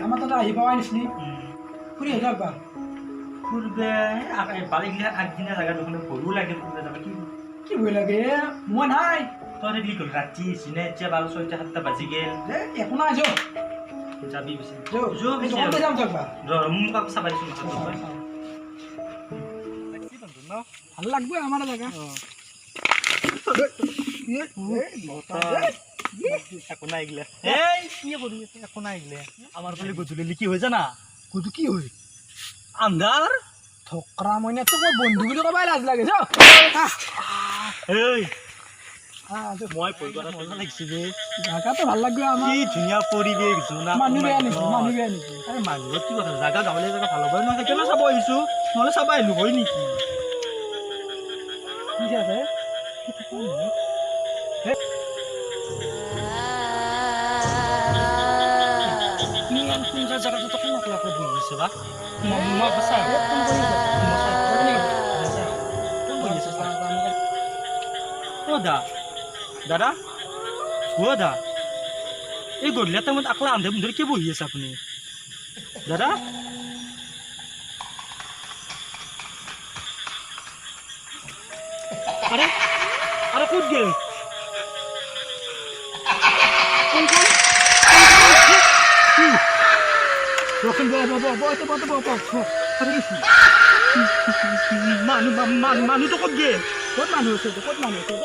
আমার তো আহি পাওয়া নিসনি ফুরি হয়ে যাবা ফুরবে বাড়ি গিয়ে আগদিনা জায়গা ওখানে ভয়ও লাগে ফুরবে যাবে কি কি ভয় লাগে মই নাই তোর এগুলি কল রাত্রি সিনে যে 12:07 বাজি গেল এখন আছো যাবি বেশি যো যো বেশি যাম যাবা রুম কাপ সাবাই শুন ভালো লাগবে আমার জায়গা এখন আইগলে এই কি করি এখন আইগলে আমার বলে গজুলি কি হই জানা কত কি হয় আন্ধার থকরা মইনা তো বন্ধু গুলো কবাই লাজ লাগে যাও এই আচ্ছা মই পইগৰা মজা লাগিছে বে জায়গা তো ভালো লাগবে আমাৰ কি ধুনীয়া পৰিৱেশ জোনা মানুহ বেয়া নেকি আৰে মানুহ কি কথা জায়গা গাঁৱলীয়া জায়গা ভাল হ'ব নহয় কেলে চাব আহিছো নহলে চাব আহিলো হয় নেকি ঠিক আছে কোনটা জায়গাতে তখন অকলে অকলে বহি আছে বা মই সঁচাই ফোন কৰি ও দাদা ও দা এই গধূলি টাইমত আকলা আন্ধে মুন্ধে কি বহি আছে আপুনি দাদা আরে আরে ক'ত গেল মানুহ তো ক'ত গেল ক'ত মানুহ আছে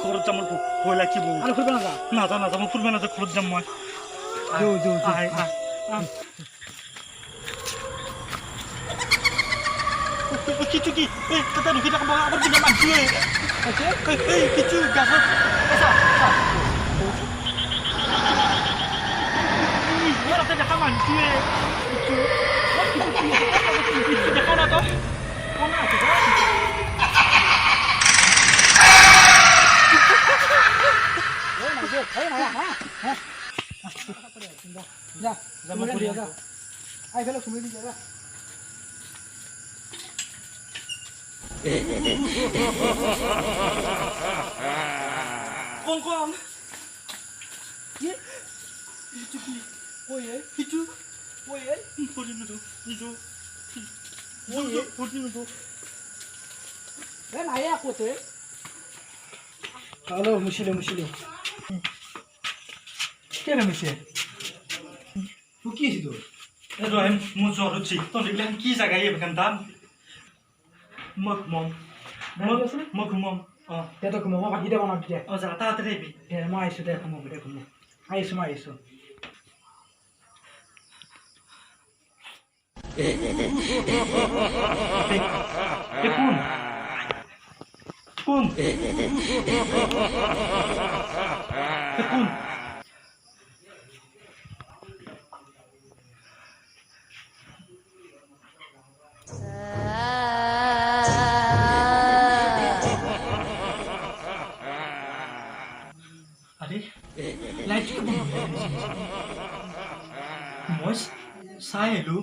ঘৰত যাম ভয় লাগছে বহুত আৰু ফুৰিব নাযা নাযাওঁ মই ফুৰিব নাযাওঁ ঘৰত যাম মই কিছু কি তাতে রুখি থাকবো আবার দিকে মানছি এই কিছু গাছত ওরাতে দেখা মানছি দেখা না তো কোন আছে যা আই ফেলে তুমি দি যা কোন কি কিছু কি ওয়ে কিছু ওয়ে পড়িনো তো কিছু ওয়ে পড়িনো তো এ নাইয়া কোতে হ্যালো মুশিলে কেন মিশে তুই কি হইছিস তোর রহিম মু জ্বর হচ্ছে তো দেখলেন কি জায়গায় এখান দাম মম তে তো ঘুমো বাকি দে বানাবি দে যা তাড়াতাড়ি আইবি মা আইসো দে ঘুমো আইসো কোন আরে লাইট মই চাই আহিলো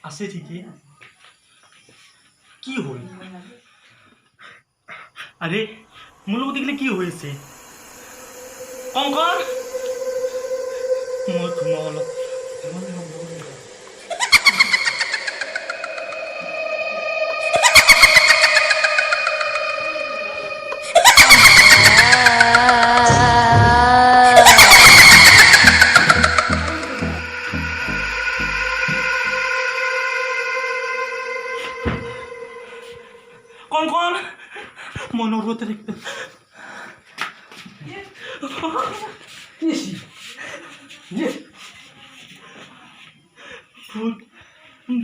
আছে ঠিকেই কি হল আরে মোৰ লগত দেখিলে কি হৈছে কংকৰ মই ঘুমাও অলপ কংকৰ মনৰ ৰতে দেখতে Easy. Yes. ভূত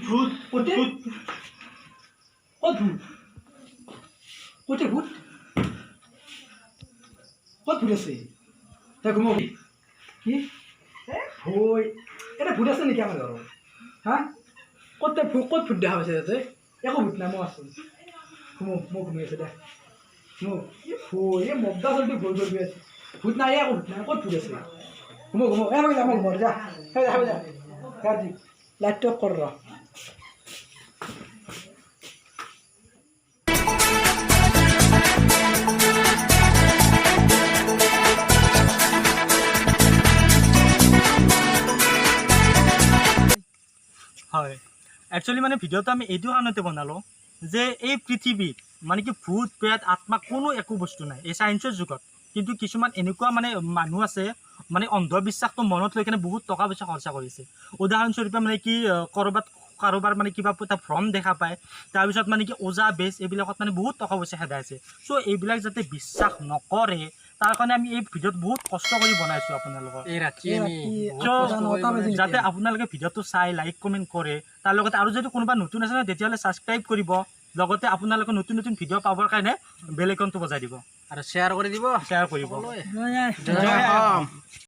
ভূত What ভূত What food? What a food? What food is it? দেখো মো কি ভই এটা ভূত আছে নেকি আমার ঘর হ্যাঁ কত ফুট দেখা হয়েছে যাতে একো ভূত নাই মো আছে ঘুমো ঘুমিয়ে আছে দে মো ভই মগদা জলদি ভুল করবি আছে ভূত নাই একো ভূত নাই ক'ত ভূত আছে ঘুমো ঘুমো এ মই যাম ঘৰ যা হৈ যা গাড়ী লাইটটো অফ কৰ ৰ হয় একচুৱেলি মানে ভিডিঅ'টো আমি এইটো কাৰণতে বনালোঁ যে এই পৃথিৱীত মানে কি ভূত প্ৰেত আত্মা কোনো একো বস্তু নাই এই চায়েন্সৰ যুগত কিন্তু কিছুমান এনেকুৱা মানে মানুহ আছে মানে অন্ধবিশ্বাসটো মনত লৈ কেনে বহুত টকা পইচা খৰচা কৰিছে উদাহৰণস্বৰূপে মানে কি ক'ৰবাত কাৰোবাৰ মানে কিবা এটা ভ্ৰম দেখা পায় তাৰপিছত মানে কি ওজা বেজ এইবিলাকত মানে বহুত টকা পইচা খেদাইছে চ' এইবিলাক যাতে বিশ্বাস নকৰে তাৰ কাৰণে আমি এই ভিডিঅ'ত বহুত কষ্ট কৰি বনাইছোঁ আপোনালোকৰ এই ৰাতি আমি যাতে আপোনালোকে ভিডিঅ'টো চাই লাইক কমেণ্ট কৰে তাৰ লগতে আৰু যদি কোনোবা নতুন আছে নহয় তেতিয়াহ'লে ছাবস্ক্ৰাইব কৰিব লগতে আপোনালোকে নতুন নতুন ভিডিঅ' পাবৰ কাৰণে বেল আইকনটো বজাই দিব আৰু শ্বেয়াৰ কৰি দিব শ্বেয়াৰ কৰিব সকলোৱে। জয় অসম।